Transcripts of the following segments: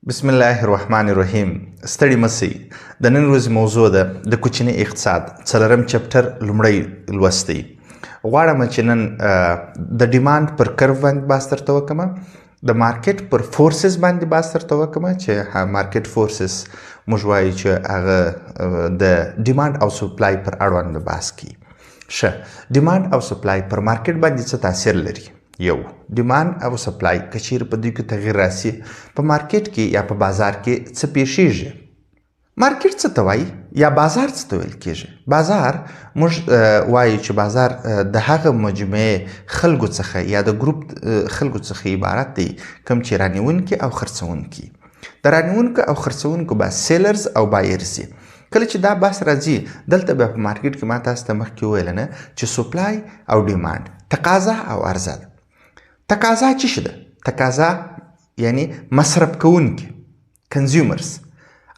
بسم الله الرحمن الرحیم. ستړي مسئ. د نن ورځې موضوع ده د کوچني اقتصاد څلورم چپټر لومړی لوست دی. غواړم چې نن د ډیماند پر کرو باندې بحث درته وکړم، د مارکیټ پر فورسز باندې بحث درته وکړم چې مارکیټ فورسز موږ وایو چې هغه د ډیماند او سپلای پر اړوند بحث کوي. ښه، ډیماند او سپلای پر مارکیټ باندې څه تاثیر لري؟ یو، ډیماند او سپلای که چیرې په دوی کې تغیر راسي، په مارکیټ کې یا په بازار کې څه پیښیږي؟ مارکیټ څه ته وایي یا بازار څه ته ویل کیږي؟ بازار موږ وایو چې بازار د هغه مجموعې خلکو څخه یا د ګروپ خلکو څخه عبارت دی کوم چې رانیونکي او خرڅونکي. د رانیونکو او خرڅونکو به سیلرز او بایرز دي. کله چې دا بحث راځي دلته بیا په مارکیټ کې ما تاسو ته مخکې وویل نه چې سپلای او ډیماند، تقاضا او عرضه ده. تقاضا څه شي ده؟ تقاضا یعنی مصرف کوونکي، کنزیومرز.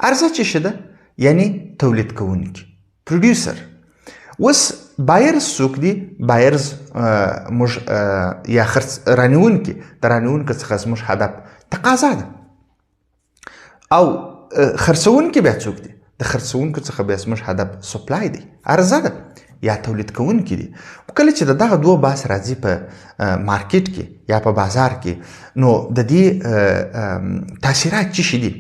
عرضه څه شي ده؟ یعنی تولید کوونکي، پروډیوسر. اوس بایرز څوک دي؟ بایرز موږ یا رانیونکي، د رانیونکو څخه زموږ هدف تقاضا ده. او خرڅونکي بیا څوک دي؟ د خرڅونکو څخه بیا زموږ هدف سپلای دی، عرضه ده یا تولید کوونکي دي. کله چې دغه دوه بحث راځي په مارکیټ کې یا په بازار کې، نو د دې تاثیرات څه شي دي؟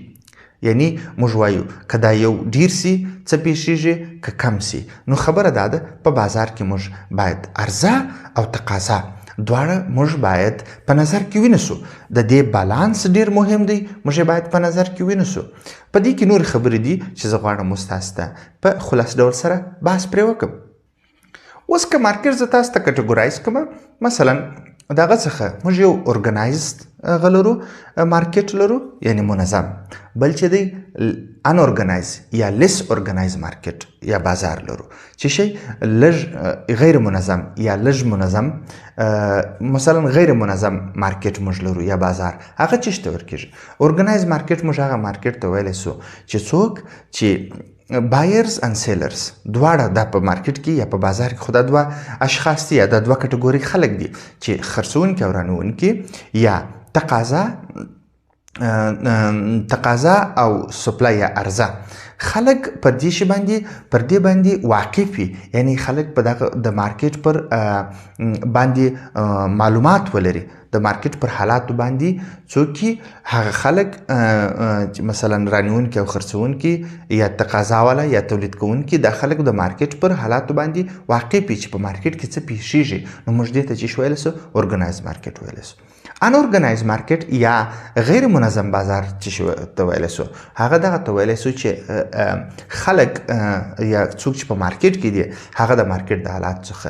یعنی موږ وایو که دا یو ډیر سي څه پیښیږي، که کم سي. نو خبره دا ده په بازار کې موږ باید عرضه او تقاضا دواړه موږ باید په نظر کې ونیسو. د دې بالانس ډیر مهم دی، موږ باید په نظر کې ونیسو. په دې کې نور خبرې دي چې زه غواړم اوس تاسو ته په خلاص ډول سره بحث پرې وکړم. اوس که مارکیټ زه تاسو ته کټګورایز کړم، مثلا دغه څخه موږ یو ارګنایزد لرو، مارکیټ لرو یعنی منظم، بل چې دی ان ارګنایز یا لیس ارګنایز مارکیټ یا بازار لرو چې شی لږ غیر منظم یا لږ منظم، مثلا غیر منظم مارکیټ موږ لرو یا بازار. هغه څه ته ورکیږي؟ ارګنایز مارکیټ موږ هغه مارکیټ ته ویلی سو چې څوک چې بایرز ان سیلرز دواړه دا په مارکیټ کې یا په بازار کې خو دا دوه اشخاص دي یا دا دوه کټګوري خلک دي چې خرڅونکي او رانیونکي یا تقاضا او سپلای یا عرضه. خلک پر دې باندې واقف وي، یعنی خلک په دغه د مارکیټ پر باندې معلومات ولري، د مارکیټ پر حالاتو باندې څوک هغه خلک مثلا رانیونکي او خرڅونکي یا تقاضا والا یا تولید کوونکي، دا خلک د مارکیټ پر حالاتو باندې واقف وي چې په مارکیټ کې څه پیښیږي. نو موږ دې ته چې ویلی سو ارګنایز مارکیټ ویلی سو. ان ارګنایز مارکیټ یا غیر منظم بازار چې ته ویلی سو، هغه دغه ته ویلی سو چې خلک یا څوک چې په مارکیټ کې دي هغه د مارکیټ د حالات څخه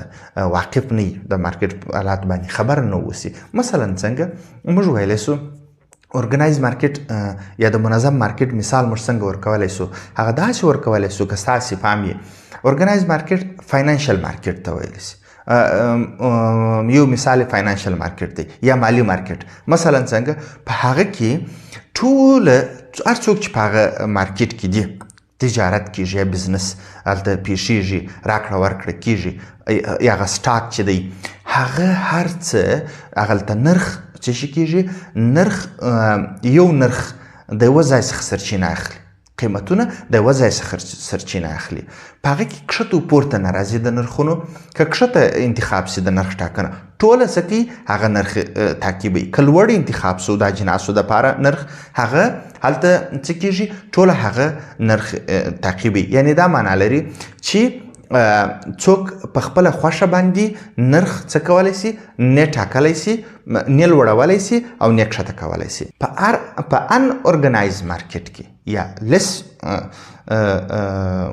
واقف نه وي، د مارکیټ حالات باندې خبر نه اوسي. مثلا څنګه موږ ویلی سو ارګنایز مارکیټ یا د منظم مارکیټ مثال موږ څنګه ورکولی سو؟ هغه داسې ورکولی سو که ستاسې پام یې ارګنایز مارکیټ فاینانشل مارکیټ ته ویلی سي. یو مثال فاینانشل مارکیټ دی یا مالی مارکیټ. مثلا څنګه په هغه کې ټول هر څوک چې په هغه مارکیټ کې دي تجارت کیږي یا بزنس هلته پیښیږي، راکړه ورکړه کیږي، یا هغه سټاک چې دی هغه هر څه هغلته نرخ څه شي کیږي؟ نرخ یو نرخ د یوه ځای څخه سرچینه اخلي، قیمتونه د یوه ځای څخه سرچینه اخلي. په هغه کې کښته و پورته نه راځي د نرخونو. که کښته انتخاب سي د نرخ ټاکنه، ټوله څه کوي؟ هغه نرخ تعقیبوي. که لوړ انتخاب سو د اجناسو دپاره نرخ، هغه هلته څه کیږي؟ ټوله هغه نرخ تعقیبوي. یعنی دا معنا لري چې څوک په خپله خوښه باندې نرخ څه کولی سي؟ نه ټاکلی سي، نه لوړولی سي او نه کښته کولی سي. په ان ارګنایز مارکیټ کې یا لیس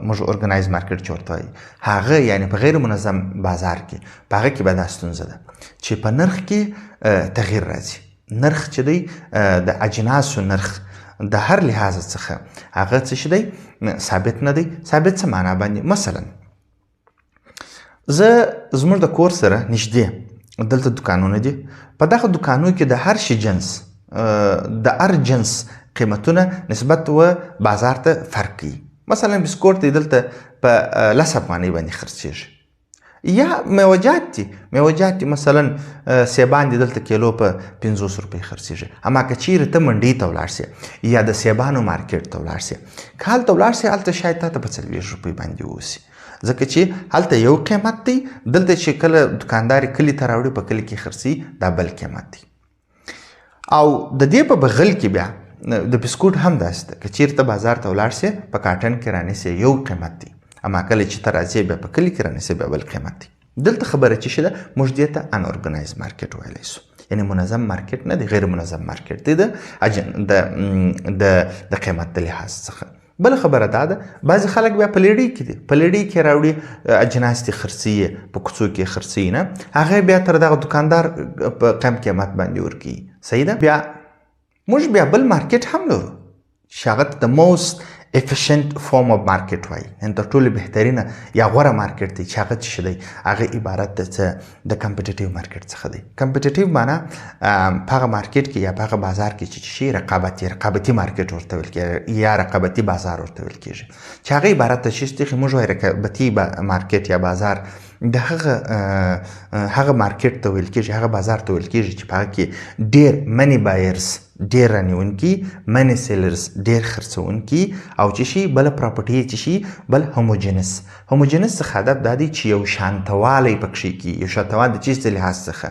موږ ارګنایز مارکیټ چې ورته وایي، هغه یعنی په غیر منظم بازار کې، په هغه کې به دا ستونزه ده چې په نرخ کې تغییر راځي. نرخ چې دی د اجناسو نرخ د هر لحاظ څخه هغه څه شي دی؟ ثابت نه دی. ثابت څه معنا باندې؟ مثلا زموږ د کور سره نږدې دلته دکانونه دي. په دغه دکانو کې د هر شي جنس، د هر جنس قیمتونه نسبت و بازار ته فرق کوي. مثلا بسکوټ دی دلته په 10 افغانۍ باندې خرڅیږي، یا میوجات دي مثلا سیبان دي دلته کیلو په 50 روپۍ خرڅیږي. اما که چیرې ته منډۍ ته ولاړ سې یا د سیبانو مارکیټ ته ولاړ سې، که هلته ولاړ سې هلته شاید تا ته په 40 روپۍ باندې ووسي، ځکه چې هلته یو قیمت دی، دلته چې کله دکاندار کلي ته راوړي په کلي کې خرڅي دا بل قیمت دی. او د دې په بغل کې بیا د بسکوټ هم داسې ده، که چیرې ته بازار ته ولاړ سې په کاټن کې رانیسې یو قیمت دی، اما کله چې ته راځې بیا په کلي کې رانیسې بیا بل قیمت دی. دلته خبره چې شي ده موږ دې ته ان اورګنایز مارکیټ ویلی سو، یعنی منظم مارکیټ نه دی، غیر منظم مارکیټ دی د قیمت د لحاظ څخه. بل خبره دا ده بعضې خلک بیا په لیډۍ کې دي، په لیډۍ کې راوړي اجناس دي خرڅي، په کوڅو کې خرڅي نه، هغه بیا تر دغه دکاندار په کم قیمت باندې ورکوي. صحیح ده. بیا موږ بیا بل مارکیټ هم لرو چې هغه ته د موست efficient form of market وایي، یعنې تر ټولو بهترینه یا غوره مارکیټ دی چې هغه څه دی، هغه عبارت ده د کمپټیټیو مارکیټ څخه دی. کمپټیټیو معنا په هغه مارکیټ کې یا په هغه بازار کې چې شي رقابتي مارکیټ ورته ویل کېږي یا رقابتي بازار ورته ویل کېږي، چې هغه عبارت ده چې موږ وایو رقابتي مارکیټ یا بازار د هغه مارکیټ ته ویل کېږي، هغه بازار ته ویل کېږي چې په هغه کې ډېر منی بایرز ډېر رانیونکي، منی سیلرز ډېر خرڅونکي، او چې شي بله پراپرټي چې شي بل هوموجینس څخه هدف دا دی چې یو شانتوالی پکښې کي، یو شانتوال د چیز د لحاظ څخه،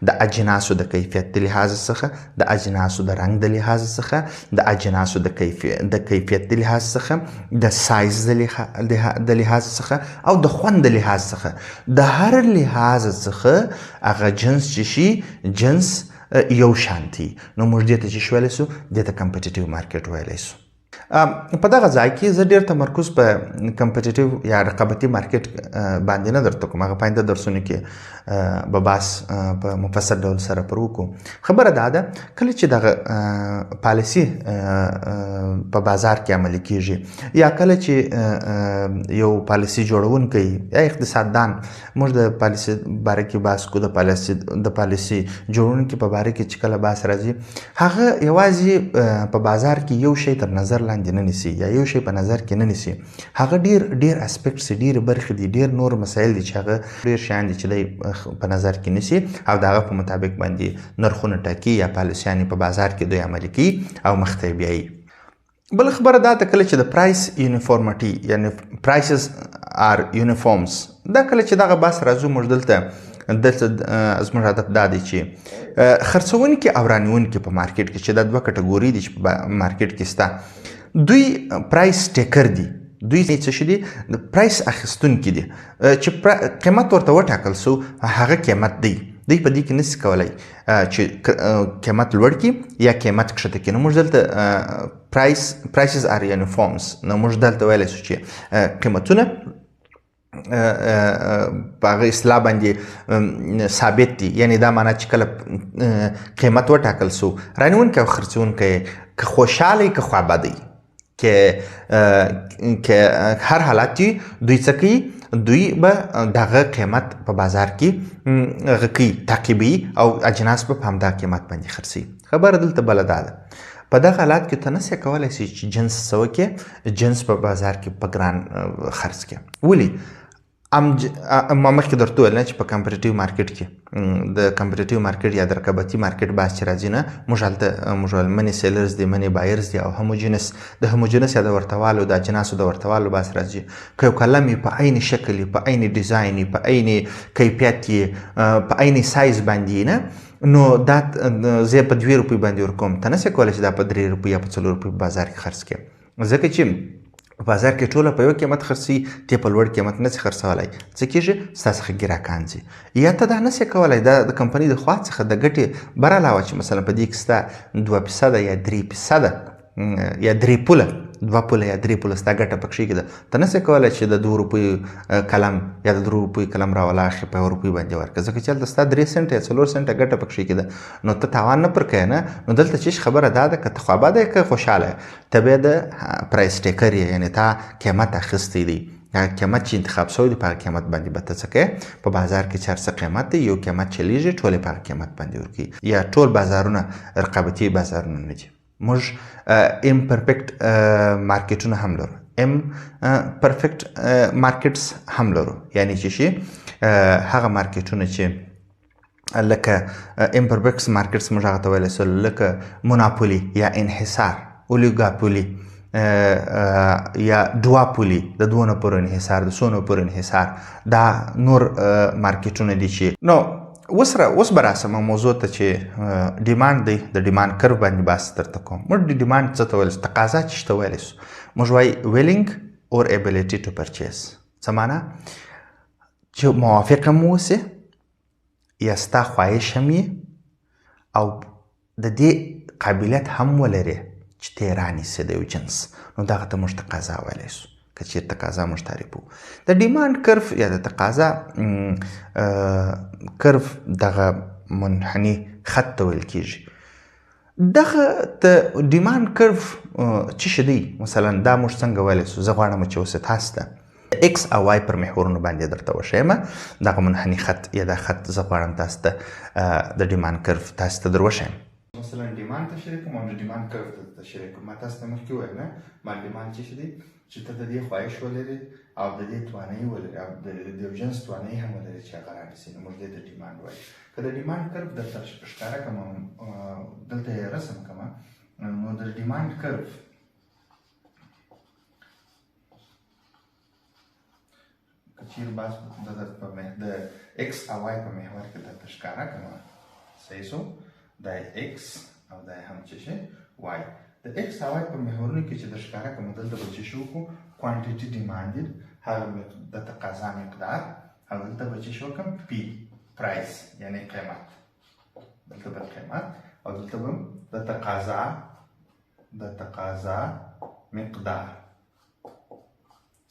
د اجناسو د کیفیت د لحاظ څخه، د اجناسو د رنګ د لحاظ څخه، د اجناسو د کیفیت د لحاظ څخه، د سایز د لحاظ څخه او د خوند د لحاظ څخه، د هر لحاظ څخه هغه جنس چې شي جنس یو شانتي. نو موږ دې ته چې ویلی سو دې ته کمپټیټیو مارکیټ ویلی سو. په دغه ځای کې زه ډېر تمرکز په کمپټیټیو یا رقابتي مارکیټ باندې نه درته کوم، هغه په آینده درسونو کې به بحث په مفصل ډول سره پر وکړو. خبره دا ده کله چې دغه پالیسي په بازار کې عملي کېږي یا کله چې یو پالیسي جوړونکی یا اقتصاددان، موږ د پالیسي باره کې بحث کوو، د پالیسي جوړونکي په باره کې چې کله بحث راځي، هغه یوازې په بازار کې یو شی تر نظر لاندې نه نیسي یا یو شی په نظر کې نه نیسي، هغه ډېر اسپیکټس ډېرې برخې دي، ډېر نور مسایل دي چې هغه ډېر شیان دي چې دی په نظر کې نیسي او د هغه په مطابق باندې نرخونه ټاکي یا پالیسیانې په بازار کې دوی عملي کوي او مخ ته یې بیایي. بل خبره دا ده کله چې د پرایس یونیفورمټي یعنی پرایسز آر یونیفورمز، دا کله چې دغه بحث راځو موږ دلته زموږ هدف دا دی چې خرڅونکي او رانیونکي په مارکیټ کې چې دا دوه کټګوري دي چې په مارکیټ کې سته، دوی پرایس ټیکر دي، دوی څه شي دي د پرایس اخیستونکي دي، چې قیمت ورته وټاکل سو هغه قیمت دی، دوی په دې کې نشي کولی چې قیمت لوړ کړي یا قیمت کښته کړي. نو موږ دلته پرایسز آر یونیفورمز، نو موږ دلته ویلی سو چې قیمتونه په هغه اصطلاح باندې ثابت دي، یعنی دا معنا چې کله قیمت وټاکل سو رانیونکی او خرڅونکی که خوشحاله که خوابدی که هر حالت دوی څه کوي، دوی به دغه قیمت په بازار کې هغه کوي تعقیبوي او اجناس به په همدا قیمت باندې خرڅوي. خبره دلته بله دا ده په دغه حالات کې ته نسې کولی سي چې جنس څه وکړې، جنس په بازار کې په ګران خرڅ کړې. ولې؟ ما مخکې درته وویل نه چې په کمپټیټیو مارکیټ کې د کمپټیټیو مارکیټ یا د رقابتي مارکیټ بحث چې راځي نه، موږ هلته موږ ویل منی سیلرز دي، منی بایرز دي او هوموجینس. د هوموجینس یا د ورتهوالو د اجناسو د ورتهوالو بحث راځي، که یو کلم یې په عین شکل په عین ډیزاین په عین کیفیت په عین سایز باندې نه، نو دا زه په 2 روپۍ باندې ورکوم، ته نسې کولی چې دا په 3 روپۍ یا په 4 روپۍ په بازار کې خرڅ کړې، ځکه چې په بازار کې ټوله په یو قیمت خرڅي، ته په لوړ قیمت نسې خرڅولی، څه کېږي ستا څخه ګراکان ځي. یا ته دا نسې کولی دا د کمپنۍ د خوا څخه د ګټې بر علاوه چې مثلا په دې کې ستا 2% یا 3% یا 3 پوله 2 پوله یا 3 پوله ستا ګټه پکښې کېده، ته نسې کولی چې د 2 روپیو قلم یا د 2 روپیو قلم راولاخې په 1 روپۍ باندې ورکړه، ځکه چې هلته ستا 3 سنټه یا 4 سنټه ګټه پکښې کېده، نو ته تاوان نه پر کوې نه. نو دلته چې خبره دا ده که ته خوابده یې که خوشحاله یې، ته بیا د پرایس ټیکر یې، یعنې تا قیمت اخیستی دی، قیمت چې انتخاب شوی دی په هغه قیمت باندې به ته څه کوې، په بازار کې چې هر څه قیمت دی یو قیمت چلیږي، ټول یې په هغه قیمت باندې ورکوي. یا ټول بازارونه رقابتي بازارونه نه دي. موږ امپرفیکټ مارکیټونه هم لرو، امپرفیکټ مارکیټس هم لرو، یعنی چې شي هغه مارکیټونه چې لکه امپربکس مارکیټس موږ هغه ته ویلی سو، لکه موناپولي یا انحصار، اولیګاپولي یا دوواپولي، د دوو نه پورې انحصار، د څو نه پورې انحصار، دا نور مارکیټونه دي چې نو اوس به راسم موضوع ته چې ډیمانډ دی، د ډیمانډ کرو باندې بحث درته کوم. موږ د ډیمانډ څه ته ویلی سو؟ تقاضا چې ته ویلی سو. موږ وایي ویلینګ اور ایبیلیټي ټو پرچیز. څه معنا؟ چې موافقه مو اوسې یا ستا خواهش هم یې او د دې قابلیت هم ولرې چې ته یې رانیسې د یو جنس، نو دغه ته موږ تقاضا ویلی سو. که چېرې تقاضا موږ تعریفوو. د ډیمانډ کرف یا د تقاضا کرف دغه منحني خط ته ویل کېږي. دغه ته ډیمانډ کرف څه شی دی؟ مثلا دا موږ څنګه ویلی سو؟ زه غواړم چې اوس تاسو ته ایکس او وای پر محورونو باندې درته وښیم. دغه منحني خط یا دا خط زه غواړم تاسو ته د ډیمانډ کرف تاسو ته در وښیم. مثلا ډیمانډ تشریح کوم او د ډیمانډ کرف ته تشریح کوم. ما تاسو ته مخکې وویل نه، ما ډیمانډ څه شی دی؟ چې ته د دې خواهش ولرې او د دې توانایي ولرې او د یو جنس توانایي هم ولرې چې هغه رانیسي، نو موږ دې ته ډیمانډ وایو. که د ډیمانډ کرف درته ښکاره کړم، دلته یې رسم کړم، نو د ډیمانډ کرف که چیرې بحث د ایکس او وای په محور کې درته ښکاره کړم، صحیح شو؟ دا یې ایکس او دا یې هم څه شی؟ وای. د ایکس او وای په محورونو کې چې د ښکاره کړم، دلته به څه شي وکړو؟ کوانټیټي ډیمانډډ، هغه د تقاضا مقدار، او دلته به څه شي وکړم؟ پی، پرایس، یعنې قیمت. دلته به قیمت او دلته به د تقاضا مقدار.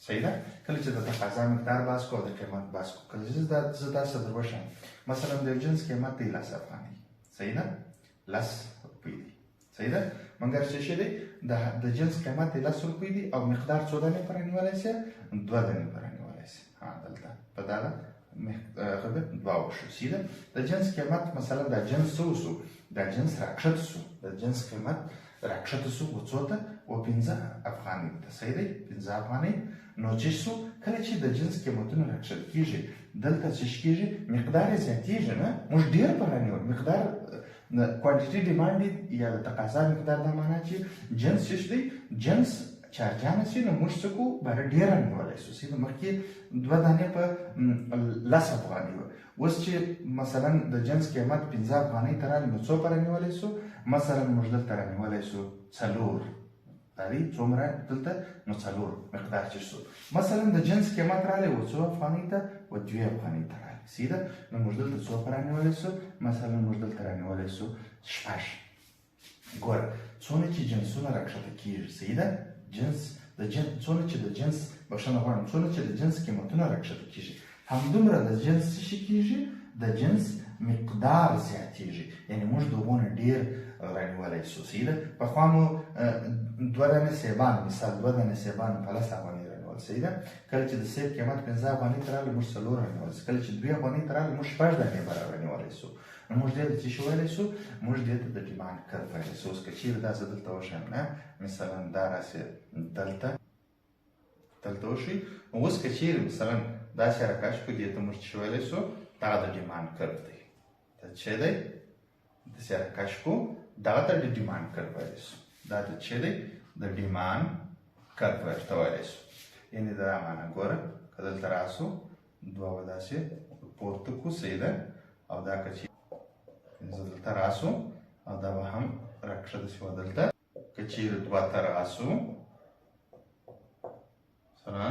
صحیح ده؟ کله چې د تقاضا مقدار بحث کوو او د قیمت بحث کوو، کله چې زه داسې در وښیم، مثلا د یو جنس قیمت دی 10 افغانۍ، صحیح ده؟ 10 روپۍ دی، صحیح ده؟ مګر څه شی دی؟ د جنس قیمت دی 10 روپۍ دی او مقدار څو دانې په رانیولی سي؟ 2 دانې په رانیولی سي. دلته په دغه دوه وشو، صحیح ده؟ د جنس قیمت مثلا دا جنس څه وسو؟ دا جنس راکښته سو، د جنس قیمت راکښته سو و څو ته؟ و 15 افغانۍ ته، صحیح دی؟ 15 افغانۍ. نو چې سو کله چې د جنس قیمتونه راکښته کېږي، دلته څه کېږي؟ مقدار یې زیاتېږي، نه؟ موږ ډېر په رانیول مقدار کوانټیټي ډیمانډ یا د تقاضا مقدار، دا معنا چې جنس څه دی؟ جنس چې ارجانه سي، نو موږ څه کوو؟ باید ډېر رانیولی سو. صحیح ده؟ مخکې 2 دانې په 10 افغانۍ وه، اوس چې مثلا د جنس قیمت 15 افغانۍ ته راغلی، نو څو په رانیولی سو؟ مثلا موږ دلته رانیولی سو 4. دا دی څومره دلته؟ نو 4 مقدار چې سو. مثلا د جنس قیمت راغلی و 2 افغانۍ ته و 2 افغانۍ ته راغلی، صحیح ده؟ نو موږ دلته څو په رانیولی سو؟ مثلا موږ دلته رانیولی سو 6. ګوره څونه چې جنسونه راکښته کېږي، صحیح ده؟ څونه چې د جنس بخښنه غواړم، څونه چې د جنس قیمتونه راکښته کېږي، همدومره د جنس څه شي کېږي؟ د جنس مقدار زیاتېږي، یعنې موږ د هغو نه ډېر رانیولی سو، صحیح ده؟ پخوا مو 2 دانې سیبان، مثال 2 دانې سیبان په 10 افغانۍ رانیول، صحیح ده؟ کله چې د سیب قیمت 15 افغانۍ ته راغلی، موږ 4 رانیولی سو. کله چې 2 افغانۍ ته راغلی، موږ 6 دانې به رانیولی سو. نو موږ دې ته څه شی ویلی سو؟ موږ دې ته د ډیمانډ کرف ویلی سو. اوس که چیرې داسې دلته وښیم، نه؟ مثلا دا راسې دلته وشي، اوس که چیرې مثلا داسې حرکت شو، دې ته موږ څه ویلی سو؟ دغه د ډیمانډ کرف دی. دا څه دی؟ داسې حرکت شو، دغه ته د ډیمانډ کرف ویلی سو. دا د څه دی؟ د ډیمانډ کرف ورته ویلی سو. یعنې د دا معنا ګوره، که دلته راسو 2 به داسې پورته کړو، صحیح ده؟ او دا که چیرې زه دلته راسو او دا به هم راکښته شوه دلته. که چیرې 2 ته راسو، مثلا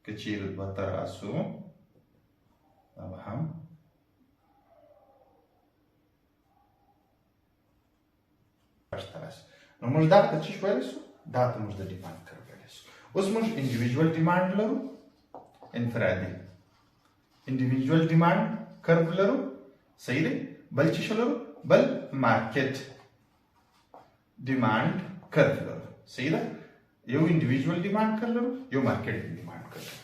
که چیرې 2 ته راسو، دا به هم نو موږ دغه ته څه ویلی سو؟ دغه ته موږ د ډیمانډ کرف ویلی سو. اوس موږ انډیویژوال ډیمانډ لرو، انفرادي انډیویژوال ډیمانډ کرف لرو، صحیح دی؟ بل څه لرو؟ بل مارکیټ ډیمانډ کرف لرو، صحیح ده؟ یو انډیویژوال ډیمانډ کرف لرو، یو مارکیټ ډیمانډ کرف لرو.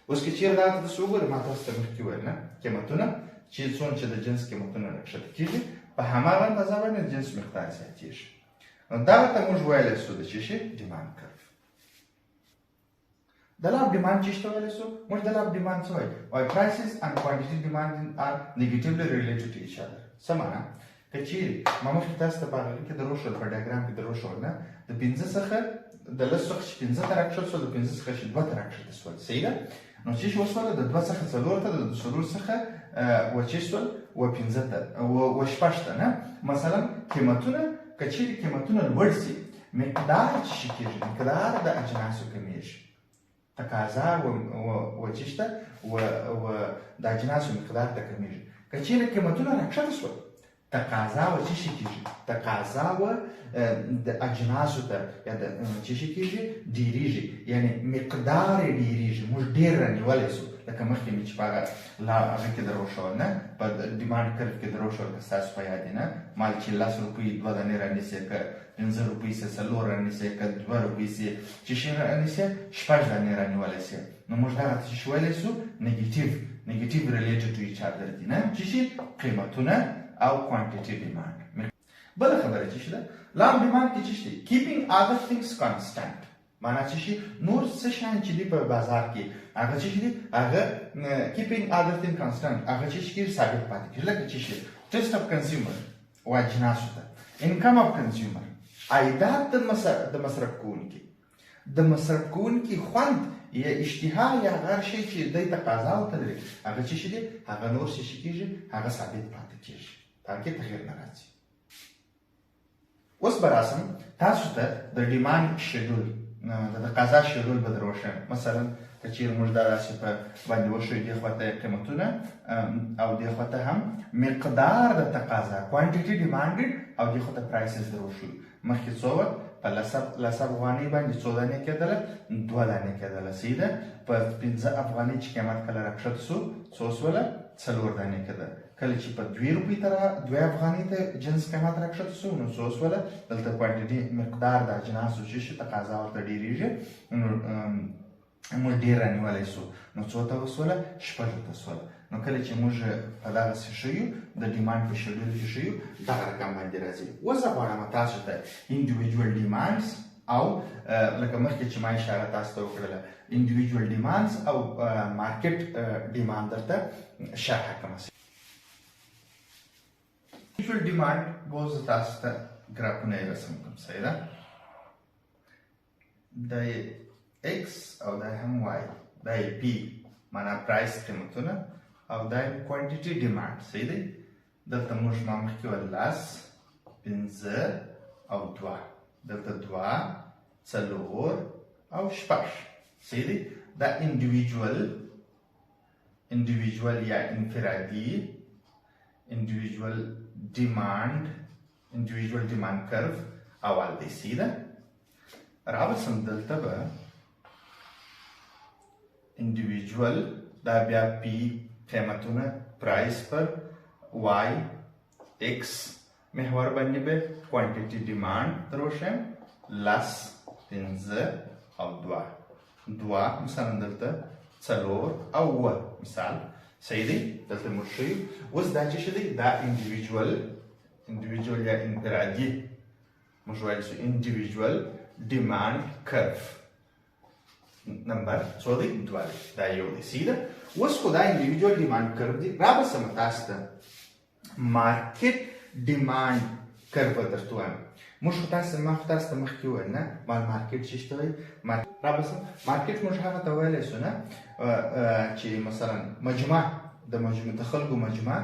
اوس که چیرې دغه ته تاسو وګورئ، ما تاسو ته مخکې ویل، نه؟ قیمتونه چې څومره چې د جنس قیمتونه راکښته کېږي، په هماغه اندازه باندې د جنس مقدار زیاتېږي. نو دغه ته موږ ویلی سو د څه شي؟ ډیمانډ کرف. The law of demand چی شته ویلی سو؟ موږ د law of demand څه وایي؟ وایي prices and quantity demand are negatively related to each other. څه معنا؟ که چیرې ما مخکې تاسو ته په هغه کې دروښول په ډایګرام کې دروښول نه د 5 څخه د 10 څخه چې 15 ته راکښل شول د 15 څخه چې 2 ته راکښته شول. صحیح ده؟ نو چې وشوله د 2 څخه 4 ته د 4 څخه و چې شول و 15 ته و 6 ته نه مثلا قیمتونه که چیرې قیمتونه لوړ شي مقدار چې کېږي مقدار د اجناسو کمیږي تقاضا و چې شته و د اجناسو مقدار ته کمیږي که چیرې قیمتونه راکښته شول تقاضا و چې شي کېږي تقاضا و د اجناسو ته یا د چې شي کېږي ډېرېږي یعنی مقدار یې ډېرېږي موږ ډېر رانیولی سو لکه مخکې مې چې په هغه کې دروښول نه په ډیمانډ کرف کې دروښول که ستاسو په یاد نه مال چې 10 روپۍ 2 دانې رانیسي که 15 روپۍ سي 4 رانیسي که 2 روپۍ سي چې شي رانیسي 6 دانې رانیولی سي نو موږ دغه څه شي ویلی سو نیګیټیو ریلیټډ ټو ایچ ادر دي نه چې شي قیمتونه او کوانټیټي ډیمانډ. بله خبره چې شي ده law of demand کې چې شي keeping other things constant معنا چې شي نور څه شیان چې دي په بازار کې هغه چې دي هغه keeping other things constant هغه چې شي ثابت پاتې کېږي لکه چې شي taste of consumer او اجناسو ته income of consumer عایدات د مصرف کوونکي د مصرف کوونکي خوند یا اشتها یا هر شی چې د تقاضا ورته لري هغه چې شي دي هغه نور څه شي کېږي هغه ثابت پاتې کېږي تاکي تغیر نه راځي. اوس به راسم تاسو ته د ډیمانډ شیډول د تقاضا شیډول به دروښیم مثلا که چیرې موږ دا داسې په باندې وښیو دې خواته قیمتونه او دې خواته هم مقدار د تقاضا کوانټیټي ډیمانډډ او دې خواته پرایسز دروښیو مخکې څو وه په 10 افغانۍ باندې څو دانې کېدله 2 دانې کېدله صحیح ده په 15 افغانۍ چې قیمت کله راکښته سو څو سوله 4 دانې کېده کله چې په 2 روپۍ ته 2 افغانۍ ته جنس قیمت راکښته سو نو څو سوله دلته کوانټیټي مقدار د اجناسو چې شي تقاضا ورته ډېرېږي نو موږ ډېر رانیولی سو نو څو ته وسوله 6 ته سوله نو کله چې موږ په دغسې ښیو د ډیمانډ په شیډول کې ښیو دغه رقم باندې راځي. اوس زه غواړم تاسو ته انډیویجوال ډیمانډز او لکه مخکې چې ما اشاره تاسو ته وکړله انډیویجوال ډیمانډز او مارکیټ ډیمانډ درته شرحه کړم. انډیویجوال ډیمانډ به زه تاسو ته ګرافونه یې رسم کړم صحیح ده د x او دا هم y دا یې p معنا پرایس قیمتونه او دا یې کوانټیټي ډیمانډ صحیح دی دلته موږ ما مخکې ویل 10 15 او 2 دلته 2 4 او 6 صحیح دی دا انډیویجوال یا انفرادي انډیویجوال ډیمانډ کرف اول دی صحیح ده راوسم دلته به individual دا بیا پی قیمتونه پرایس پر وائی ایکس محور باندې به کوانټیټي ډیمانډ دروښیم 10 15 او 2 مثلا دلته 4 او 9 مثال صحیح دی دلته موږ ښیو اوس دا چې شي دی دا انډیویجوال یا انفرادي موږ وایو چې انډیویجوال ډیمانډ کرف نمبر څو دی 2 دا یو دی سیده اوس خو دا انډیویجوال ډیمانډ کرف دی را به سم تاسو ته مارکیټ ډیمانډ کرف درته وایم موږ خو تاسو ته مخکې وویل نه مارکیټ چې شته وایي را به سم مارکیټ موږ هغه ته ویلی سو نه چې مثلا مجموعه د خلکو مجموعه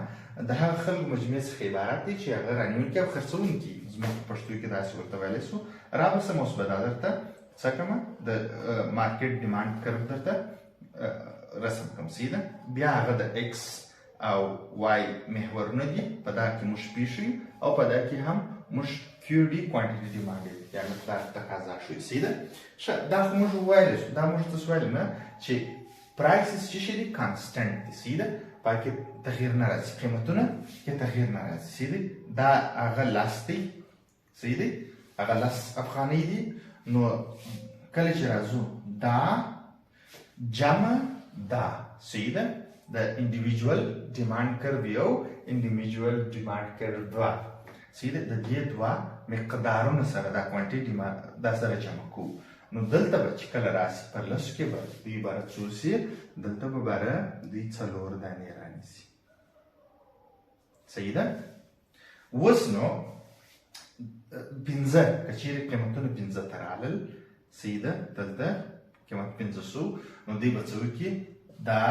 د هغه خلکو مجموعې څخه عبارت دی چې هغه رانیونکي او خرڅوونکي زموږ په پښتو کې داسې ورته ویلی سو را به سم اوس به دا درته څه کړمه د مارکیټ ډیمانډ کرف درته رسم کړم سیده بیا هغه د ایکس او وائی محورونه دي په دا کې موږ پیښوي او په دا کې هم موږ کیو ډي کوانټیټي ډیمانډ یا مقدار تقاضا شوي سیده ښه دا خو موږ وویلی شو دا موږ تاسو ویلي نه چې پرایسز چې شي دي کانسټنټ دي سیده په کې تغییر نه راځي قیمتونه کې تغییر نه راځي سیده دا هغه 10 دی سیده هغه 10 افغانۍ دي نو کله چې راځو دا جمع دا سیده د انډیویجوال ډیمانډ کرف یو انډیویجوال ډیمانډ کرف 2 سیده د دې 2 مقدارونو سره دا کوانټیټي دا سره جمع کوو نو دلته به چې کله راسي په لسو کې به دوی باره څو سي دلته به باره دوی 4 دانې رانیسي. صحیح ده؟ اوس نو 5 که چیرې قیمتونه 5 ته رالل، صحیح ده، دلته قیمت 500 نو دوی به څه وکړي دا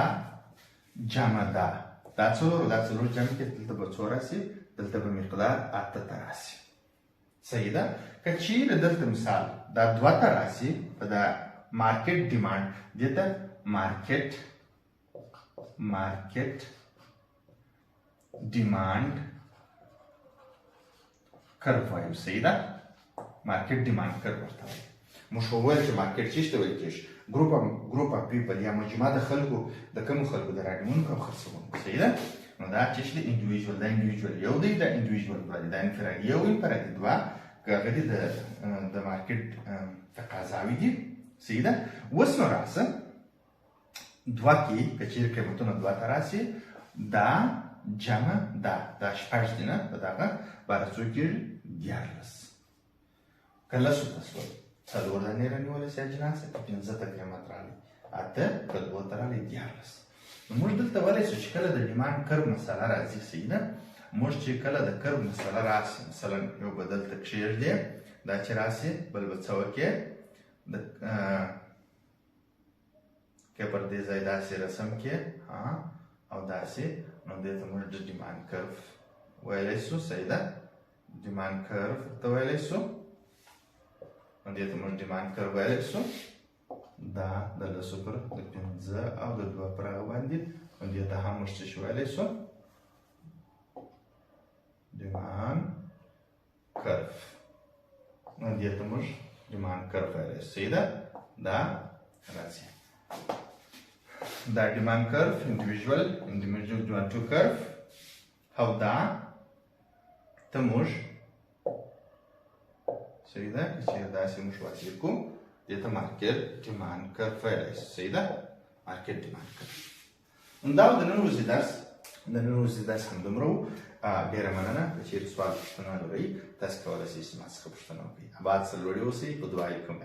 جمع ده دا 4 جمع کې دلته به 4 راسي، دلته به مقدار 8 ته راسي. صحیح ده؟ که چیرې دلته مثال دا 2 ته راسي په دا مارکیټ ډیمانډ دې ته مارکیټ ډیمانډ کرو وایو. صحیح ده؟ مارکیټ ډیمانډ کرو ورته وایي. موږ خو وویل چې مارکیټ څه ته ویل کېږي؟ ګروپ اف پیپل یا مجموعه د خلکو د کومو خلکو د راډیمونکو او خرڅوونکو. صحیح ده؟ نو دا چې د انډیویژوال دا انډیویژوال یو دی، دا انډیویژوال دوه دی، دا انفرادي یو انفرادي دوه که هغه دي د مارکیټ تقاضاوي دي. صحیح ده؟ اوس نو راسه 2 کې که چیرې قیمتونه 2 ته راسي دا جمع دا 6 دي نه په دغه باره څو کېږي 11. که لسو ته شول 4 دانې رانیولی سي اجناس که 5 ته قیمت راغلی 8 که 2 ته راغلی 11. نو موږ دلته ویلی شو چې کله د ډیمانډ کرو مسله راځي، صحیح ده، موږ چې کله د کرو مسله راسي مثلا یو به دلته کښېږدې دا چې راسي بل به څه وکړې که پر دې ځای داسې رسم کړې او داسې نو دې ته موږ د ډیمانډ کرو ویلی شو. صحیح ده؟ ډیمانډ کرو ته ویلی شو نو دې ته موږ ډیمانډ کرو ویلی شو. دا د 10 پر د 5 او د 2 پر هغه باندې نو دې ته هم موږ څه شو ویلی شو ډیمانډ کرو. نو دې ته موږ ډیمانډ کرو ویلی شو. صحیح ده؟ دا راځي دا ډیمانډ کرو انډیویژوال ډیمانډ ټو کرو او دا ته موږ صحیح ده که چیرې داسې موږ واصل کړو دې ته مارکیټ ډیمانډ کرو ویلی شو. صحیح ده؟ مارکیټ ډیمانډ کرو. دا د نن ورځې درس همدومره و. ډېره مننه. که چیرې سوال پوښتنه لرئ تاسو کولی شئ چې ما څخه پوښتنه وکړئ. اباد سرلوړي اوسئ، په دعا یې کوم.